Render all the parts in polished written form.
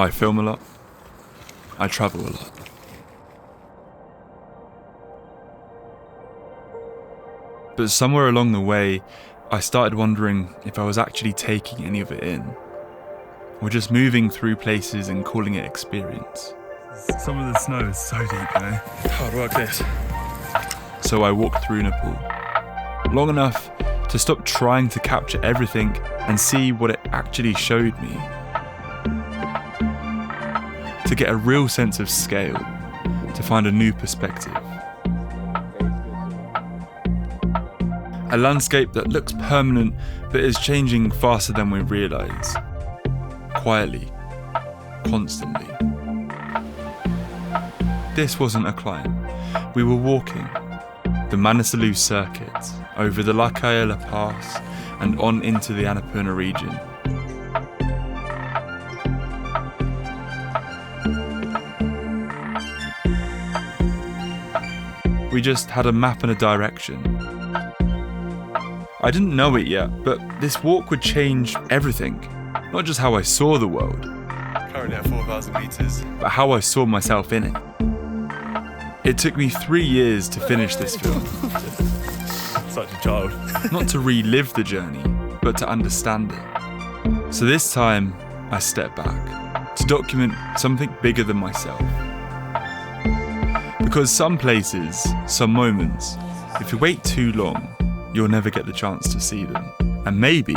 I film a lot. I travel a lot. But somewhere along the way, I started wondering if I was actually taking any of it in, or just moving through places and calling it experience. Some of the snow is so deep, you know? Hard work this. So I walked through Nepal, long enough to stop trying to capture everything and see what it actually showed me. To get a real sense of scale, to find a new perspective. A landscape that looks permanent but is changing faster than we realise. Quietly, constantly. This wasn't a climb. We were walking. The Manaslu circuit, over the Larkya La Pass and on into the Annapurna region. We just had a map and a direction. I didn't know it yet, but this walk would change everything. Not just how I saw the world, currently at 4,000 metres, but how I saw myself in it. It took me 3 years to finish this film. Such a child. Not to relive the journey, but to understand it. So this time, I stepped back, to document something bigger than myself. Because some places, some moments, if you wait too long, you'll never get the chance to see them. And maybe,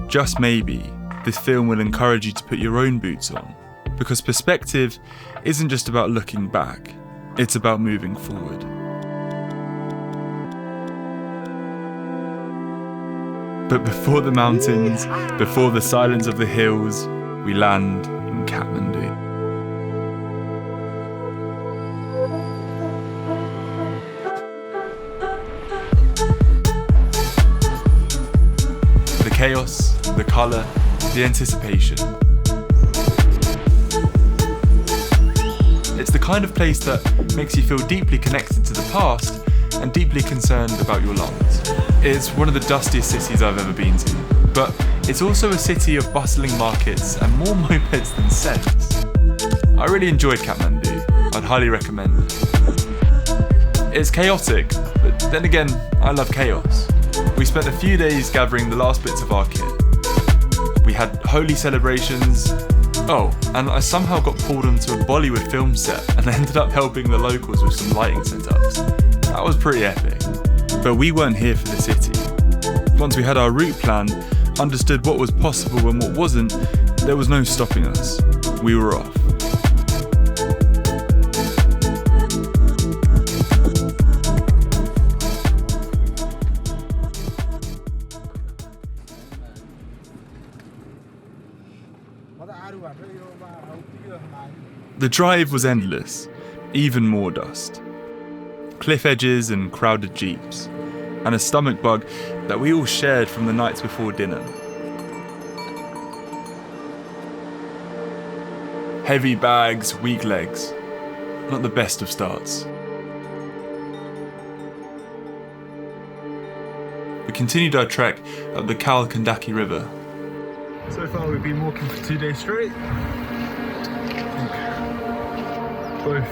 just maybe, this film will encourage you to put your own boots on. Because perspective isn't just about looking back, it's about moving forward. But before the mountains, before the silence of the hills, we land in Kathmandu. The chaos, the colour, the anticipation. It's the kind of place that makes you feel deeply connected to the past and deeply concerned about your lungs. It's one of the dustiest cities I've ever been to, but it's also a city of bustling markets and more mopeds than sense. I really enjoyed Kathmandu. I'd highly recommend it. It's chaotic, but then again, I love chaos. We spent a few days gathering the last bits of our kit. We had holy celebrations. Oh, and I somehow got pulled onto a Bollywood film set and ended up helping the locals with some lighting setups. That was pretty epic. But we weren't here for the city. Once we had our route planned, understood what was possible and what wasn't, there was no stopping us. We were off. The drive was endless, even more dust. Cliff edges and crowded jeeps, and a stomach bug that we all shared from the nights before dinner. Heavy bags, weak legs. Not the best of starts. We continued our trek up the Gandaki river. So far we've been walking for 2 days straight. Both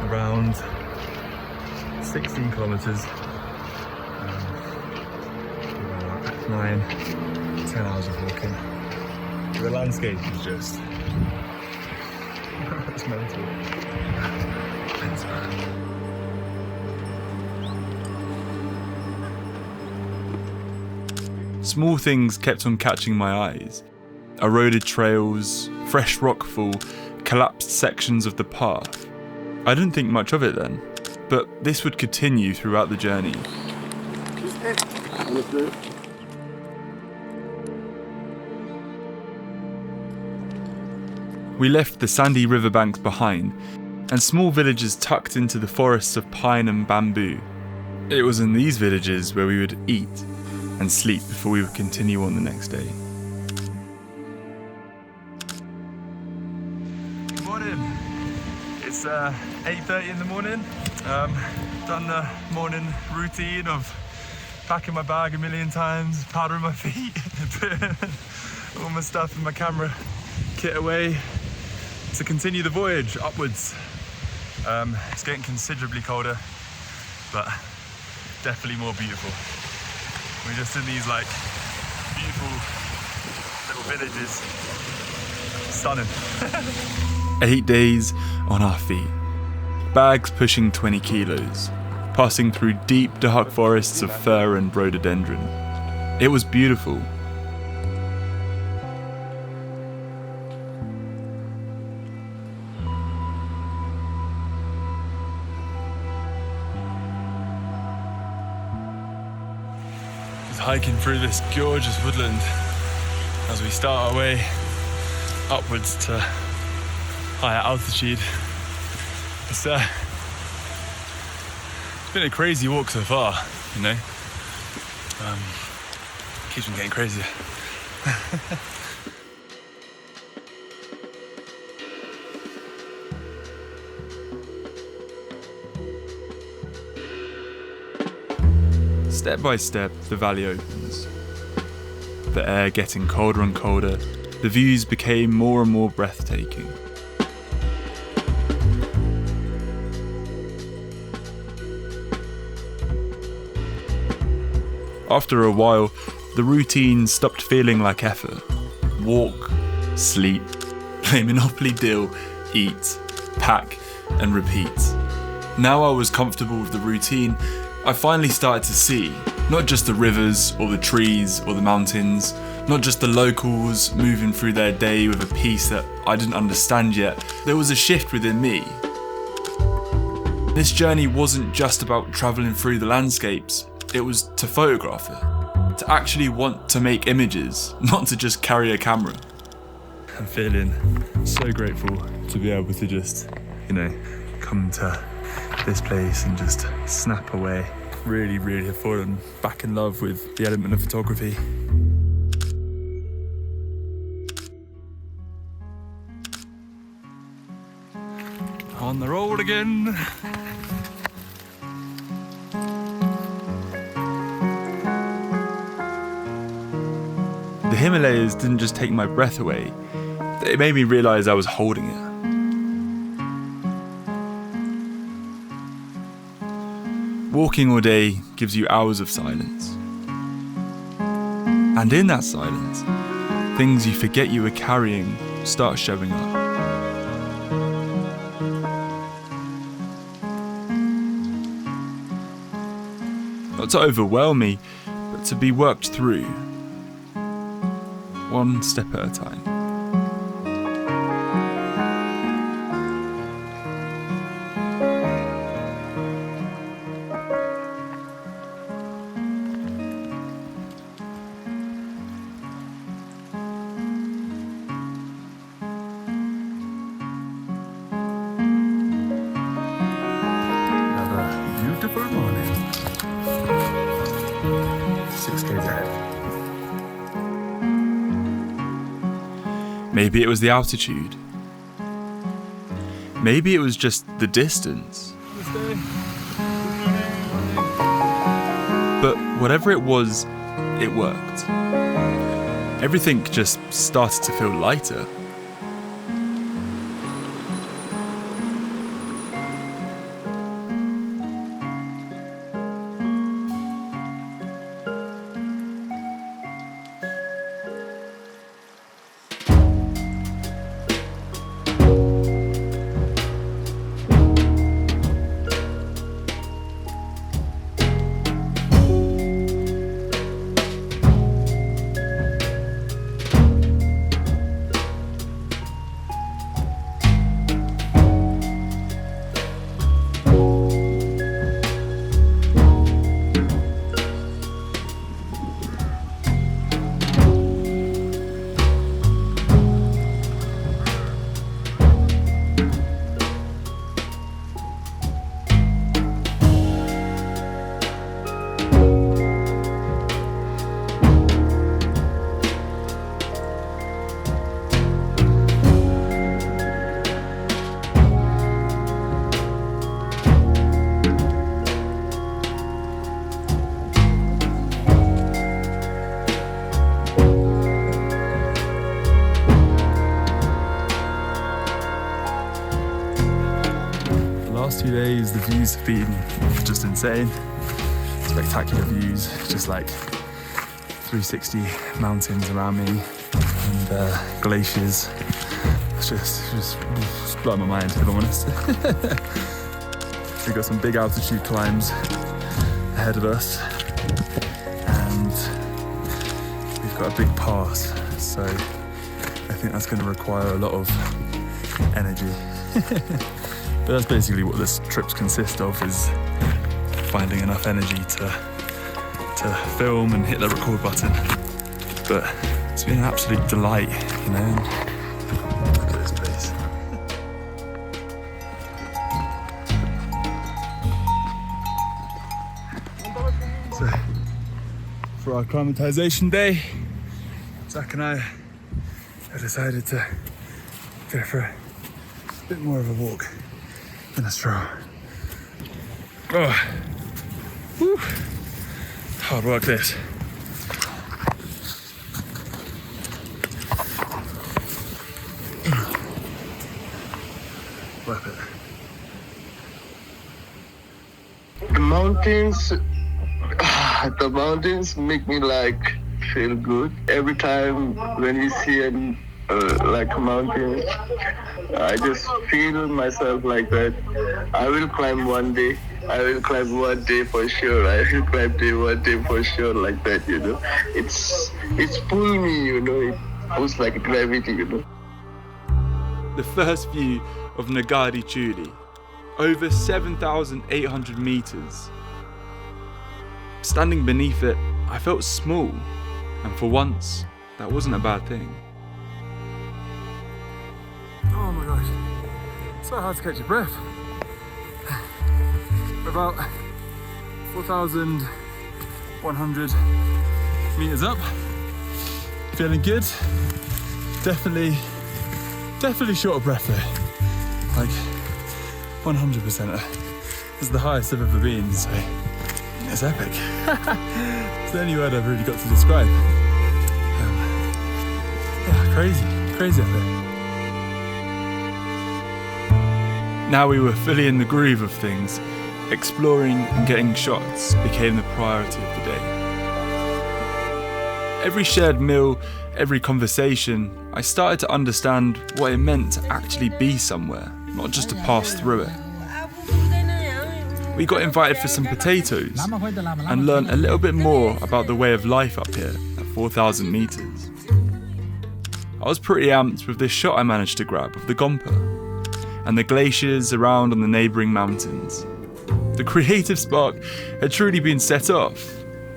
around 16 kilometres, about 9-10 hours of walking. The landscape is just, it's mental. Small things kept on catching my eyes. Eroded trails, fresh rockfall, collapsed sections of the path. I didn't think much of it then, but this would continue throughout the journey. We left the sandy riverbanks behind, and small villages tucked into the forests of pine and bamboo. It was in these villages where we would eat and sleep before we would continue on the next day. Good morning. It's 8:30 in the morning. Done the morning routine of packing my bag a million times, powdering my feet, putting all my stuff in my camera kit away to continue the voyage upwards. It's getting considerably colder, but definitely more beautiful. We're just in these like beautiful little villages. Stunning. 8 days on our feet, bags pushing 20 kilos, passing through deep dark forests of fir and rhododendron. It was beautiful. Hiking through this gorgeous woodland as we start our way upwards to higher altitude. It's been a crazy walk so far, you know. Keeps on getting crazier. Step by step, the valley opens. The air getting colder and colder, the views became more and more breathtaking. After a while, the routine stopped feeling like effort. Walk, sleep, play Monopoly Deal, eat, pack, and repeat. Now I was comfortable with the routine, I finally started to see, not just the rivers or the trees or the mountains, not just the locals moving through their day with a peace that I didn't understand yet. There was a shift within me. This journey wasn't just about travelling through the landscapes, it was to photograph it, to actually want to make images, not to just carry a camera. I'm feeling so grateful to be able to just, come to this place and just snap away. Really, really have fallen back in love with the element of photography. On the road again. The Himalayas didn't just take my breath away, they made me realise I was holding it. Walking all day gives you hours of silence. And in that silence, things you forget you were carrying start showing up. Not to overwhelm me, but to be worked through. One step at a time. Beautiful morning. 6 days ahead. Maybe it was the altitude. Maybe it was just the distance. But whatever it was, it worked. Everything just started to feel lighter. 2 days, the views have been just insane. Spectacular views, just like 360 mountains around me and glaciers. It's just blowing my mind, if I'm honest. We've got some big altitude climbs ahead of us, and we've got a big pass, so I think that's going to require a lot of energy. But that's basically what this trip's consist of, is finding enough energy to film and hit the record button. But it's been an absolute delight, you know. Look at this place. So, for our acclimatization day, Zach and I have decided to go for a bit more of a walk than a stroll. Oh, whew. Hard work this. Worth it. The mountains make me like feel good. Every time when you see like a mountain, I just feel myself like that. I will climb one day. I will climb one day for sure. I will climb one day for sure, like that, you know. It's pull me, you know. It pulls like gravity, you know. The first view of Nagadi Chuli, over 7,800 meters. Standing beneath it, I felt small, and for once, that wasn't a bad thing. Oh my gosh, so hard to catch your breath. We're about 4,100 meters up. Feeling good. Definitely short of breath though. Like 100%. This is the highest I've ever been, so it's epic. It's the only word I've really got to describe. Yeah, crazy epic. Now we were fully in the groove of things. Exploring and getting shots became the priority of the day. Every shared meal, every conversation, I started to understand what it meant to actually be somewhere, not just to pass through it. We got invited for some potatoes and learned a little bit more about the way of life up here at 4,000 meters. I was pretty amped with this shot I managed to grab of the Gompa and the glaciers around on the neighbouring mountains. The creative spark had truly been set off,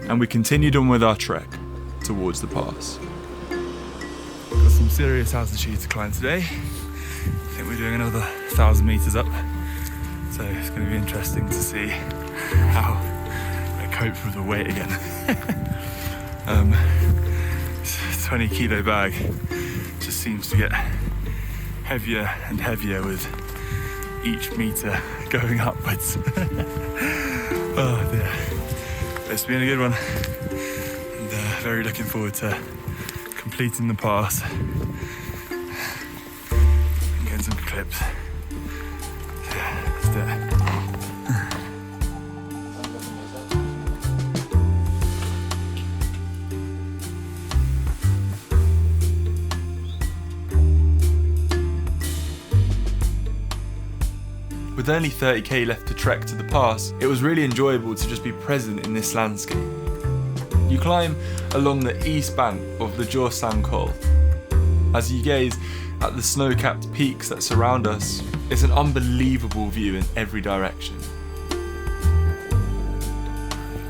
and we continued on with our trek towards the pass. Got some serious altitude to climb today. I think we're doing another 1,000 meters up, so it's going to be interesting to see how I cope with the weight again. 20 kilo bag just seems to get heavier and heavier with each meter going upwards. Oh dear. It's been a good one, and very looking forward to completing the pass and getting some clips. Yeah, let's do it. With only 30k left to trek to the pass, it was really enjoyable to just be present in this landscape. You climb along the east bank of the Jorsang Khol. As you gaze at the snow-capped peaks that surround us, it's an unbelievable view in every direction.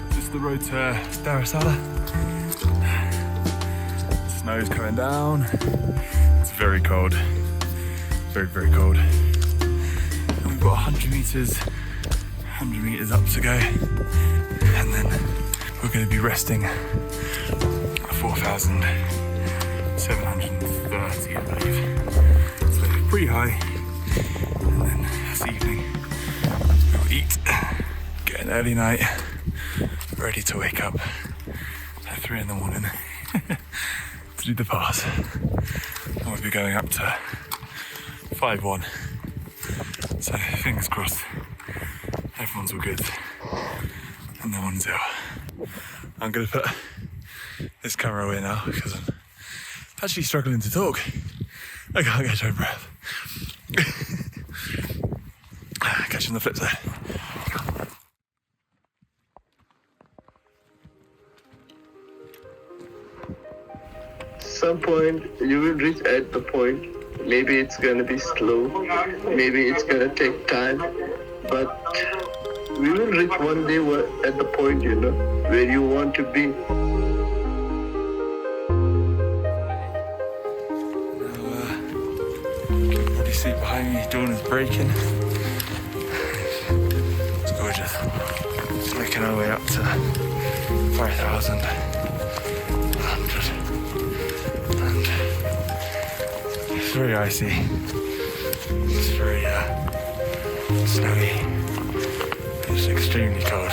This is the road to Darasala. Snow's coming down. It's very cold. Very cold. We've got 100 meters up to go, and then we're going to be resting at 4,730, I believe. So pretty high. And then this evening we'll eat, get an early night, ready to wake up at 3 in the morning to do the pass. And we'll be going up to 5-1. So fingers crossed Everyone's all good, and no one's ill. I'm gonna put this camera away now because I'm actually struggling to talk. I can't catch my breath. Catch you on the flip side. Some point you will reach at the point. Maybe it's gonna be slow, maybe it's gonna take time, but we will reach one day at the point, where you want to be. What do you see behind me? Dawn is breaking. It's gorgeous. Just making our way up to 5,100. And it's very icy. It's very snowy. It's extremely cold.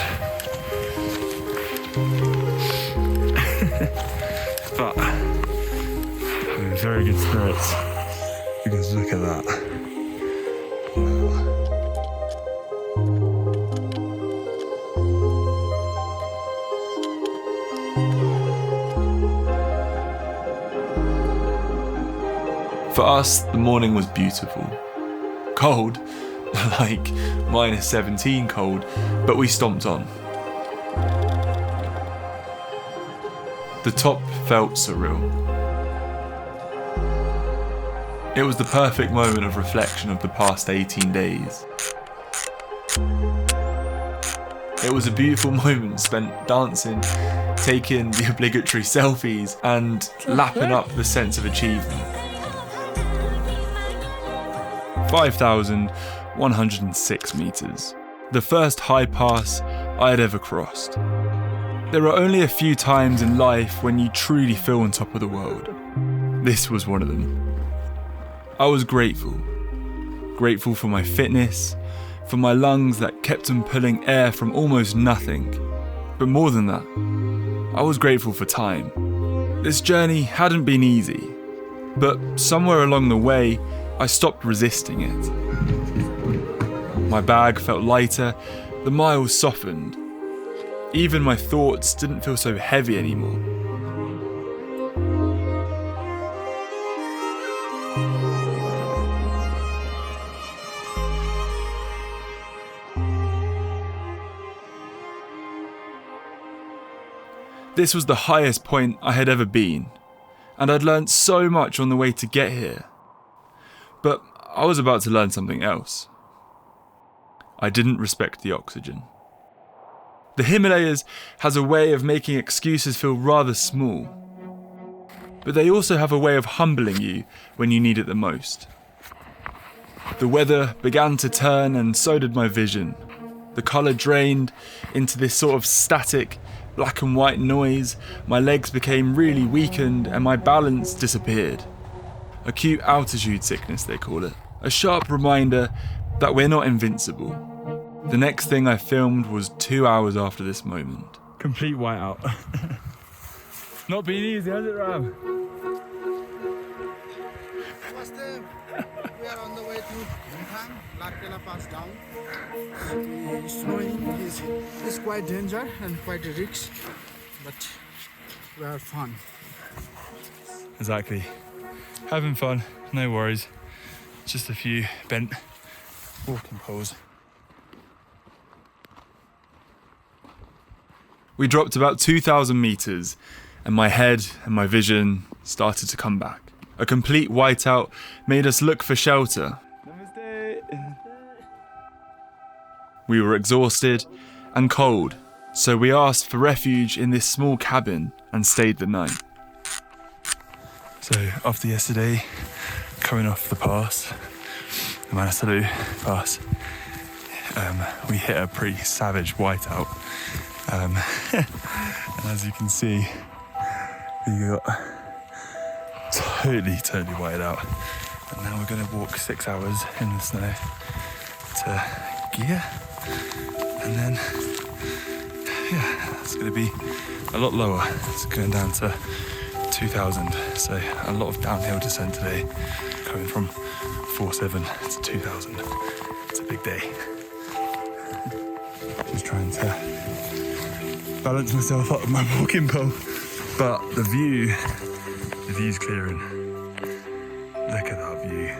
But I'm in very good spirits because look at that. For us, the morning was beautiful. Cold, like -17 cold, but we stomped on. The top felt surreal. It was the perfect moment of reflection of the past 18 days. It was a beautiful moment spent dancing, taking the obligatory selfies, and lapping up the sense of achievement. 5,106 meters. The first high pass I had ever crossed. There are only a few times in life when you truly feel on top of the world. This was one of them. I was grateful. Grateful for my fitness, for my lungs that kept on pulling air from almost nothing. But more than that, I was grateful for time. This journey hadn't been easy, but somewhere along the way, I stopped resisting it. My bag felt lighter, the miles softened. Even my thoughts didn't feel so heavy anymore. This was the highest point I had ever been, and I'd learned so much on the way to get here. But I was about to learn something else. I didn't respect the oxygen. The Himalayas has a way of making excuses feel rather small, but they also have a way of humbling you when you need it the most. The weather began to turn and so did my vision. The colour drained into this sort of static, black and white noise, my legs became really weakened and my balance disappeared. Acute altitude sickness, they call it. A sharp reminder that we're not invincible. The next thing I filmed was 2 hours after this moment. Complete whiteout. Not been easy, has it, Ram? We are on the way to Larkya La Pass down. Snowing is quite dangerous and quite a risk, but we have fun. Exactly. Having fun, no worries. Just a few bent walking poles. We dropped about 2,000 meters and my head and my vision started to come back. A complete whiteout made us look for shelter. Namaste. We were exhausted and cold, so we asked for refuge in this small cabin and stayed the night. So after yesterday, coming off the pass, the Manaslu pass, we hit a pretty savage whiteout. And as you can see, we got totally whited out. And now we're going to walk 6 hours in the snow to Gia. And then, yeah, it's going to be a lot lower. It's going down to 2,000. So a lot of downhill descent today, going from 4,700 to 2,000. It's a big day. Just trying to balance myself up with my walking pole. But the view's clearing. Look at that view.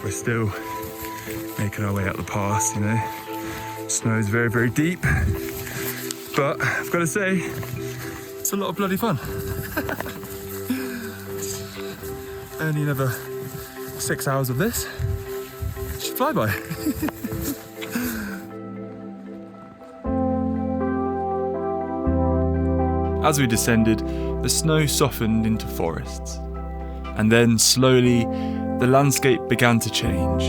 We're still making our way up the pass, you know. Snow's very, very deep. But I've got to say, it's a lot of bloody fun. Only another 6 hours of this. Should fly by. As we descended, the snow softened into forests. And then, slowly, the landscape began to change.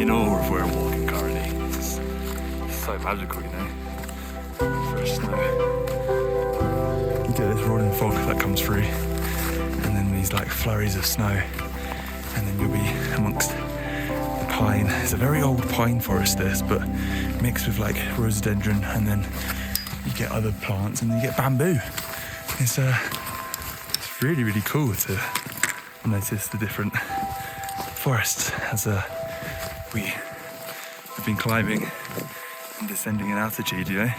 In awe of where I'm walking currently. It's so magical, you know. Fresh snow. You get this rolling fog that comes through. And then these like flurries of snow. And then you'll be amongst the pine. It's a very old pine forest, this, but mixed with like rhododendron, and then you get other plants, and then you get bamboo. It's really, really cool to notice the different forests as we have been climbing and descending in altitude, you know.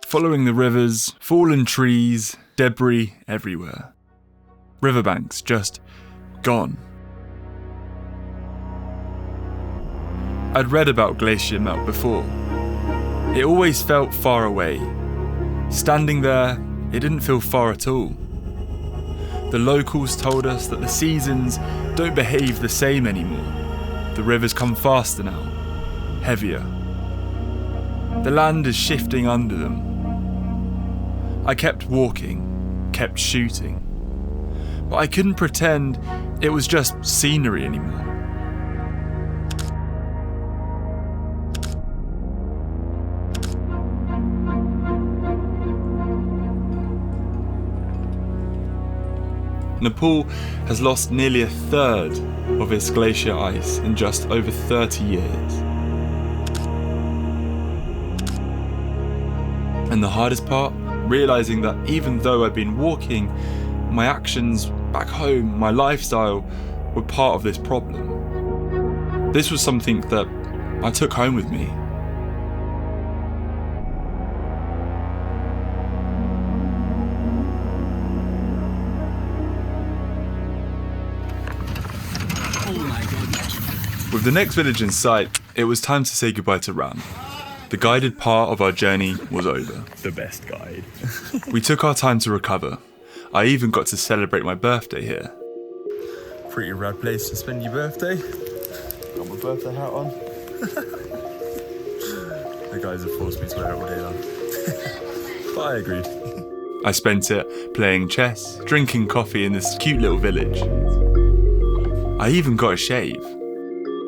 Following the rivers, fallen trees, debris everywhere. Riverbanks just gone. I'd read about glacier melt before. It always felt far away. Standing there, it didn't feel far at all. The locals told us that the seasons don't behave the same anymore. The rivers come faster now, heavier. The land is shifting under them. I kept walking, kept shooting, but I couldn't pretend it was just scenery anymore. Nepal has lost nearly a third of its glacier ice in just over 30 years. And the hardest part? Realising that even though I'd been walking, my actions back home, my lifestyle, were part of this problem. This was something that I took home with me. With the next village in sight, it was time to say goodbye to Ram. The guided part of our journey was over. The best guide. We took our time to recover. I even got to celebrate my birthday here. Pretty rad place to spend your birthday. Got my birthday hat on. The guys have forced me to wear it all day long. But I agreed. I spent it playing chess, drinking coffee in this cute little village. I even got a shave.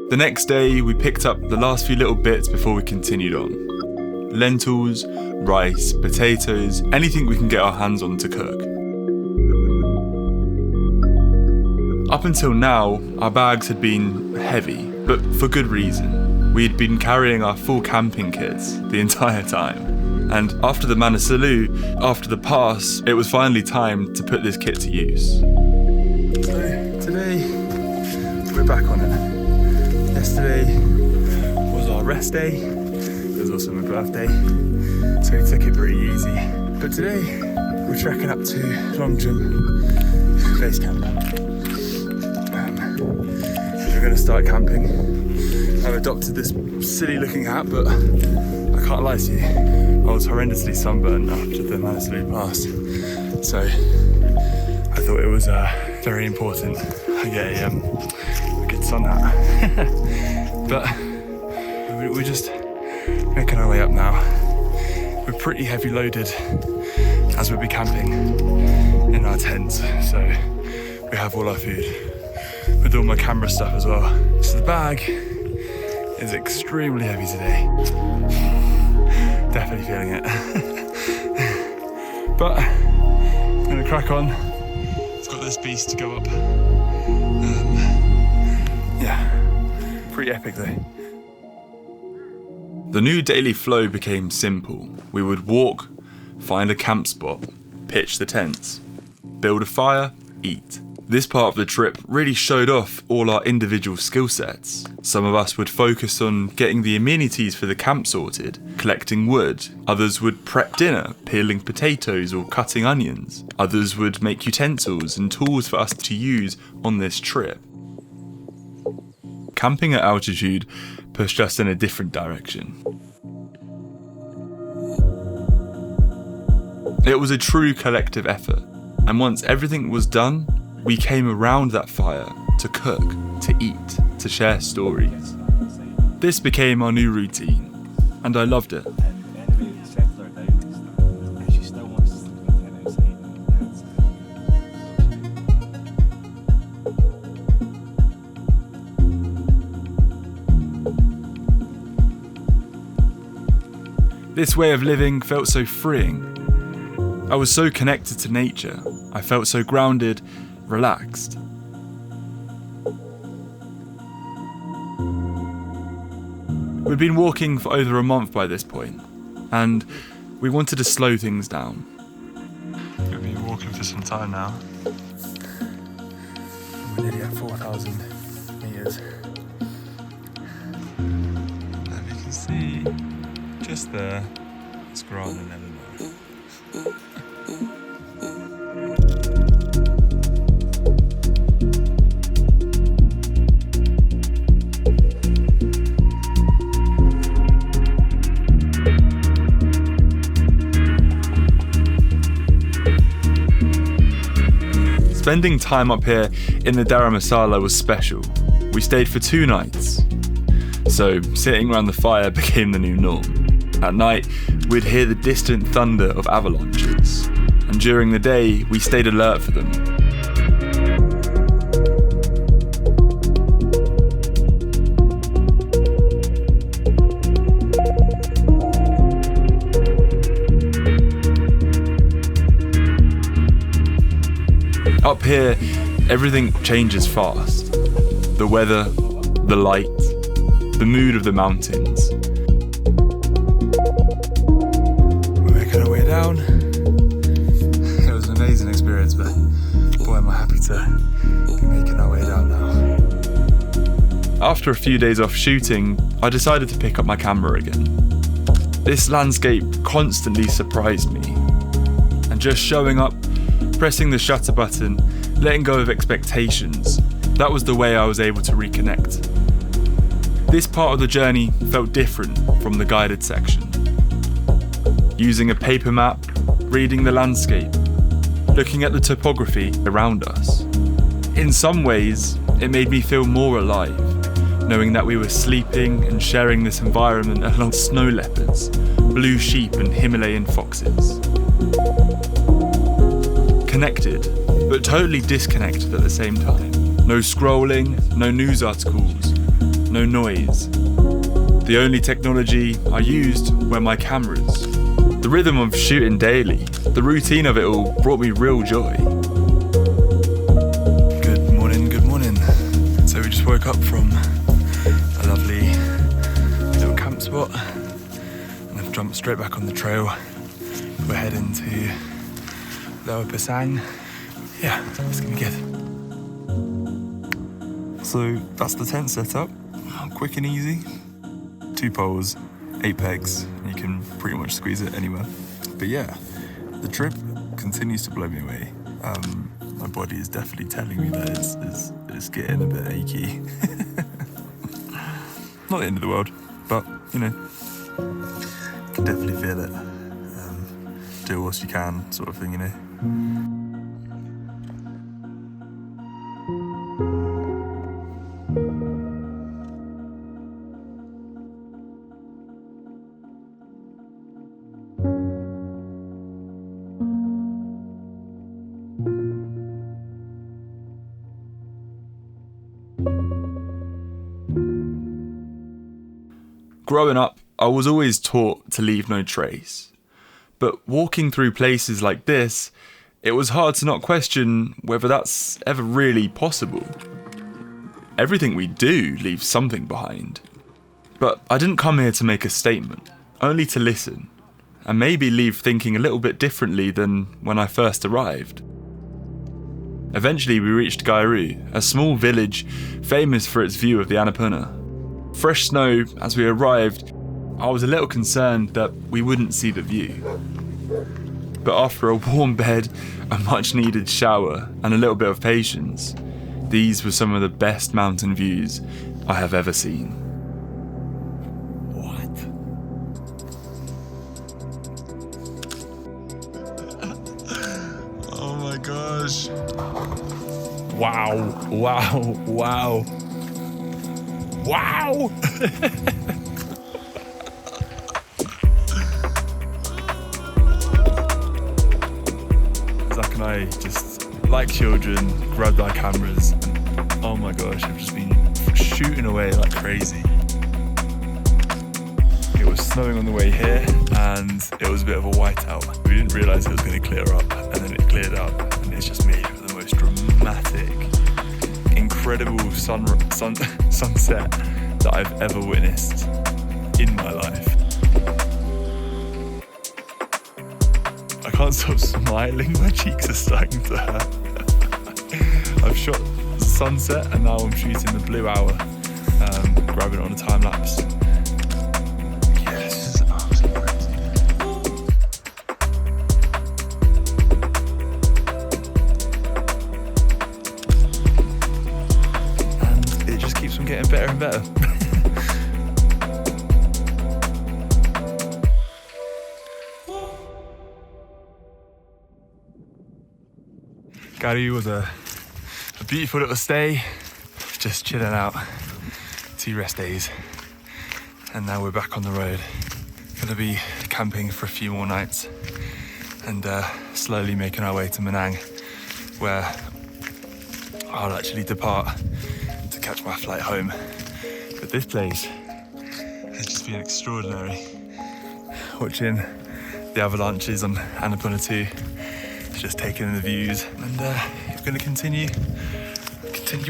The next day, we picked up the last few little bits before we continued on. Lentils, rice, potatoes, anything we can get our hands on to cook. Up until now, our bags had been heavy, but for good reason. We had been carrying our full camping kits the entire time. And after the Manaslu, after the pass, it was finally time to put this kit to use. So today, we're back on it. Yesterday was our rest day. It was also my birthday, so we took it pretty easy. But today, we're trekking up to Longjum base camp. We're going to start camping. I've adopted this silly looking hat, but I can't lie to you, I was horrendously sunburned after the Manaslu pass. So I thought it was very important I get a good sun hat. But we're just making our way up now. We're pretty heavy loaded as we'll be camping in our tents, so we have all our food with all my camera stuff as well. So the bag is extremely heavy today. Definitely feeling it. But I'm gonna crack on. It's got this beast to go up. Yeah. Pretty epic though. The new daily flow became simple. We would walk, find a camp spot, pitch the tents, build a fire, eat. This part of the trip really showed off all our individual skill sets. Some of us would focus on getting the amenities for the camp sorted, collecting wood. Others would prep dinner, peeling potatoes or cutting onions. Others would make utensils and tools for us to use on this trip. Camping at altitude pushed us in a different direction. It was a true collective effort, and once everything was done, we came around that fire to cook, to eat, to share stories. This became our new routine, and I loved it. This way of living felt so freeing. I was so connected to nature. I felt so grounded, relaxed. We'd been walking for over a month by this point, and we wanted to slow things down. We've been walking for some time now. We're nearly at 4,000 meters. As you can see, just there, it's Grant and Eleanor. Spending time up here in the Dharamsala was special. We stayed for 2 nights. So sitting around the fire became the new norm. At night, we'd hear the distant thunder of avalanches. And during the day, we stayed alert for them. Up here, everything changes fast. The weather, the light, the mood of the mountains. We're making our way down. It was an amazing experience, but boy am I happy to be making our way down now. After a few days off shooting, I decided to pick up my camera again. This landscape constantly surprised me, and just showing up, pressing the shutter button, letting go of expectations, that was the way I was able to reconnect. This part of the journey felt different from the guided section. Using a paper map, reading the landscape, looking at the topography around us. In some ways, it made me feel more alive, knowing that we were sleeping and sharing this environment along snow leopards, blue sheep and Himalayan foxes. Connected, but totally disconnected at the same time. No scrolling, no news articles, no noise. The only technology I used were my cameras. The rhythm of shooting daily, the routine of it all brought me real joy. Good morning, good morning. So we just woke up from a lovely little camp spot and I've jumped straight back on the trail. We're heading to Lower Pasang. Yeah, it's gonna be good. So that's the tent setup. Quick and easy. 2 poles, 8 pegs, and you can pretty much squeeze it anywhere. But yeah, the trip continues to blow me away. My body is definitely telling me that it's getting a bit achy. Not the end of the world, but you know, you can definitely feel it. Do whilst you can, sort of thing, you know. Growing up, I was always taught to leave no trace. But walking through places like this, it was hard to not question whether that's ever really possible. Everything we do leaves something behind. But I didn't come here to make a statement, only to listen. and maybe leave thinking a little bit differently than when I first arrived. Eventually we reached Gairu, a small village famous for its view of the Annapurna. Fresh snow as we arrived, I was a little concerned that we wouldn't see the view. But after a warm bed, a much needed shower, and a little bit of patience, these were some of the best mountain views I have ever seen. What? Oh my gosh. Wow. Zach and I just, like children, grabbed our cameras and oh my gosh, we've just been shooting away like crazy. It was snowing on the way here and it was a bit of a whiteout. We didn't realise it was going to clear up, and then it cleared up and it's just made for the most dramatic, incredible sunset that I've ever witnessed in my life. I can't stop smiling, my cheeks are starting to hurt. I've shot sunset and now I'm shooting the blue hour, grabbing it on a time lapse. Yeah, this is absolutely crazy. And it just keeps on getting better and better. Gairu was a beautiful little stay, just chilling out, 2 rest days, and now we're back on the road. Gonna be camping for a few more nights and slowly making our way to Manang, where I'll actually depart to catch my flight home. But this place has just been extraordinary. Watching the avalanches on Annapurna 2, just taking in the views, and we're going to continue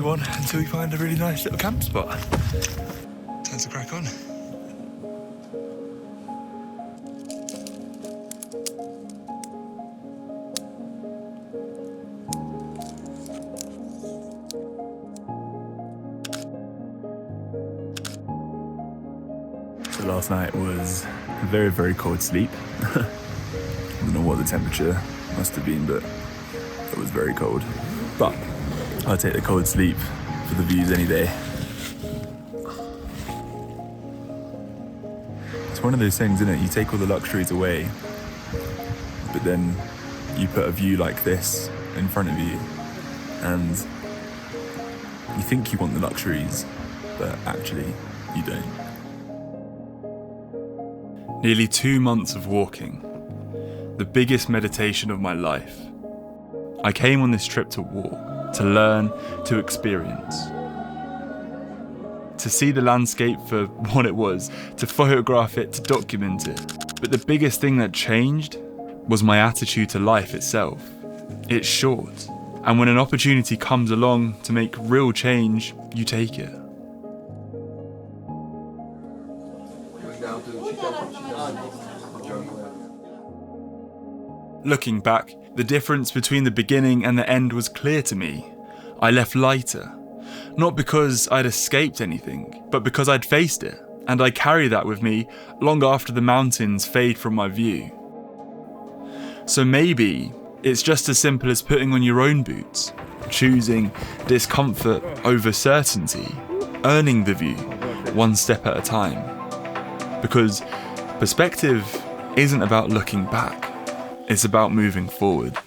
on until we find a really nice little camp spot. Time to crack on. So last night was a very, very cold sleep. I don't know what the temperature must have been, but it was very cold. But I'll take the cold sleep for the views any day. It's one of those things, isn't it? You take all the luxuries away, but then you put a view like this in front of you, and you think you want the luxuries, but actually you don't. Nearly 2 months of walking. The biggest meditation of my life. I came on this trip to walk, to learn, to experience. To see the landscape for what it was, to photograph it, to document it. But the biggest thing that changed was my attitude to life itself. It's short, and when an opportunity comes along to make real change, you take it. Looking back, the difference between the beginning and the end was clear to me. I left lighter. Not because I'd escaped anything, but because I'd faced it, and I carry that with me long after the mountains fade from my view. So maybe it's just as simple as putting on your own boots, choosing discomfort over certainty, earning the view, one step at a time. Because perspective isn't about looking back. It's about moving forward.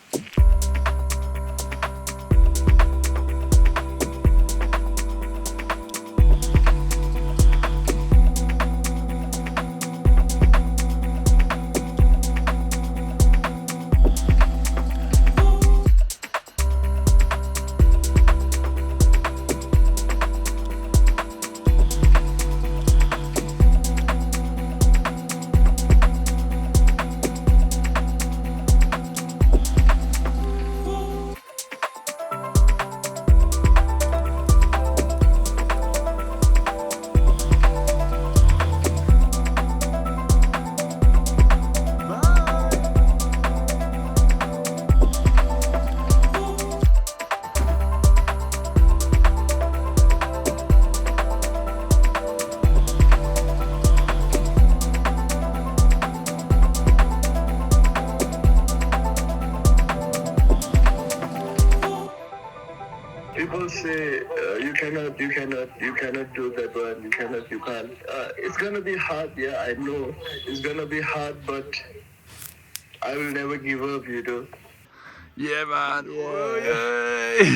People say you cannot do that one, you can't. It's gonna be hard, yeah, I know. It's gonna be hard, but I will never give up, Yeah, man. Yeah. Oh, yay.